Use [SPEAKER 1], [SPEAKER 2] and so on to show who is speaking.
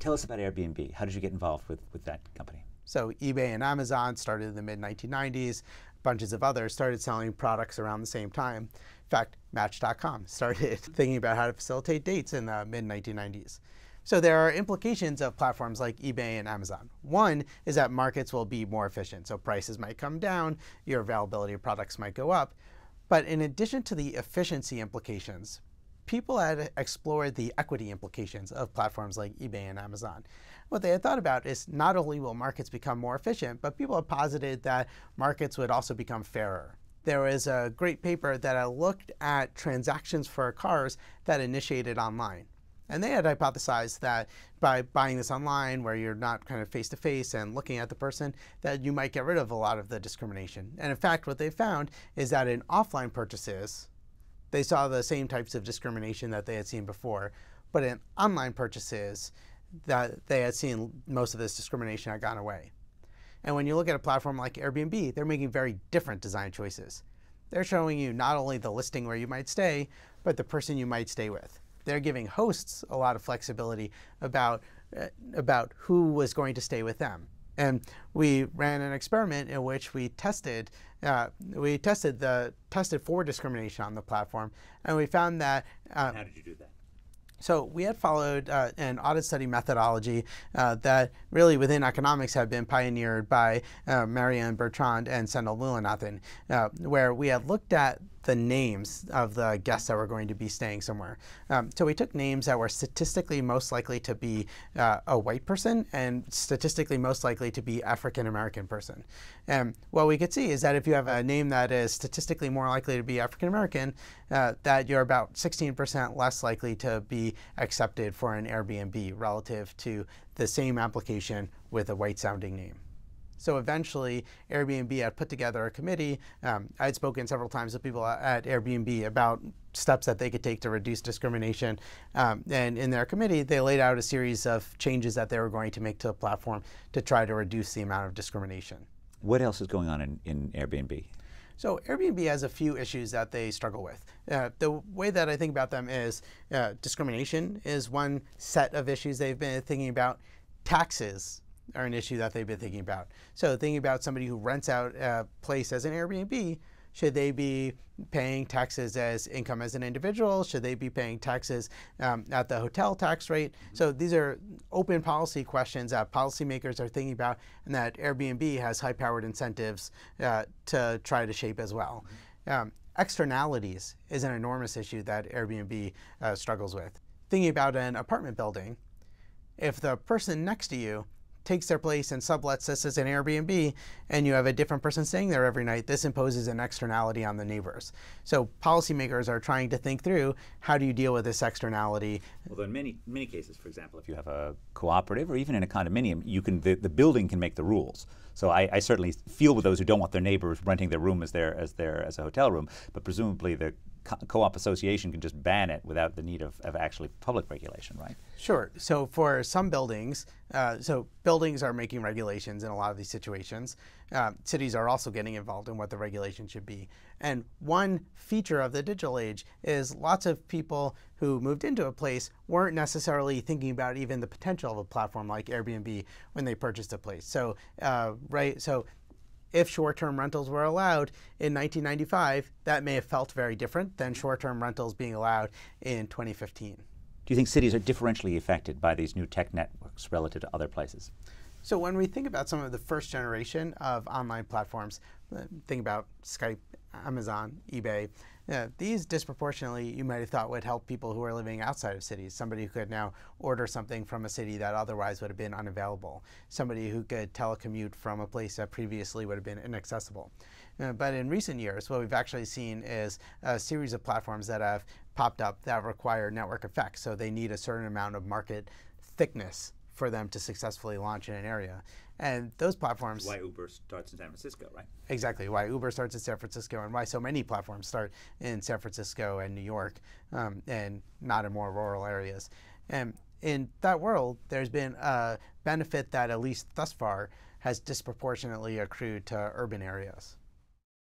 [SPEAKER 1] Tell us about Airbnb. How did you get involved with that company?
[SPEAKER 2] So eBay and Amazon started in the mid-1990s. Bunches of others started selling products around the same time. In fact, Match.com started thinking about how to facilitate dates in the mid-1990s. So there are implications of platforms like eBay and Amazon. One is that markets will be more efficient. So prices might come down, your availability of products might go up. But in addition to the efficiency implications, people had explored the equity implications of platforms like eBay and Amazon. What they had thought about is not only will markets become more efficient, but people have posited that markets would also become fairer. There was a great paper that looked at transactions for cars that initiated online. And they had hypothesized that by buying this online, where you're not kind of face-to-face and looking at the person, that you might get rid of a lot of the discrimination. And in fact, what they found is that in offline purchases, they saw the same types of discrimination that they had seen before. But in online purchases, that they had seen most of this discrimination had gone away. And when you look at a platform like Airbnb, they're making very different design choices. They're showing you not only the listing where you might stay, but the person you might stay with. They're giving hosts a lot of flexibility about who was going to stay with them. And we ran an experiment in which we tested for discrimination on the platform, and we found that.
[SPEAKER 1] How did you do that?
[SPEAKER 2] So we had followed an audit study methodology that really within economics had been pioneered by Marianne Bertrand and Sendhil Mullainathan, where we had looked at the names of the guests that were going to be staying somewhere. So we took names that were statistically most likely to be a white person and statistically most likely to be African-American person. And what we could see is that if you have a name that is statistically more likely to be African-American, that you're about 16% less likely to be accepted for an Airbnb relative to the same application with a white-sounding name. So eventually, Airbnb had put together a committee. I had spoken several times with people at Airbnb about steps that they could take to reduce discrimination. And in their committee, they laid out a series of changes that they were going to make to the platform to try to reduce the amount of discrimination.
[SPEAKER 1] What else is going on in Airbnb?
[SPEAKER 2] So Airbnb has a few issues that they struggle with. The way that I think about them is discrimination is one set of issues they've been thinking about. Taxes are an issue that they've been thinking about. So thinking about somebody who rents out a place as an Airbnb, should they be paying taxes as income as an individual? Should they be paying taxes at the hotel tax rate? So these are open policy questions that policymakers are thinking about and that Airbnb has high-powered incentives to try to shape as well. Externalities is an enormous issue that Airbnb struggles with. Thinking about an apartment building, if the person next to you takes their place and sublets this as an Airbnb, and you have a different person staying there every night, this imposes an externality on the neighbors. So policymakers are trying to think through, how do you deal with this externality?
[SPEAKER 1] Although in many cases, for example, if you have a cooperative or even in a condominium, the building can make the rules. So I certainly feel with those who don't want their neighbors renting their room as a hotel room, but presumably the co-op association can just ban it without the need of actually public regulation, right?
[SPEAKER 2] Sure. So for some buildings, buildings are making regulations in a lot of these situations. Cities are also getting involved in what the regulation should be. And one feature of the digital age is lots of people who moved into a place weren't necessarily thinking about even the potential of a platform like Airbnb when they purchased a place. So, if short-term rentals were allowed in 1995, that may have felt very different than short-term rentals being allowed in 2015.
[SPEAKER 1] Do you think cities are differentially affected by these new tech networks relative to other places?
[SPEAKER 2] So when we think about some of the first generation of online platforms, think about Skype, Amazon, eBay, these disproportionately you might have thought would help people who are living outside of cities. Somebody who could now order something from a city that otherwise would have been unavailable. Somebody who could telecommute from a place that previously would have been inaccessible. But in recent years, what we've actually seen is a series of platforms that have popped up that require network effects. So they need a certain amount of market thickness for them to successfully launch in an area. And those platforms...
[SPEAKER 1] Why Uber starts in San Francisco, right?
[SPEAKER 2] Exactly, why Uber starts in San Francisco and why so many platforms start in San Francisco and New York and not in more rural areas. And in that world, there's been a benefit that, at least thus far, has disproportionately accrued to urban areas.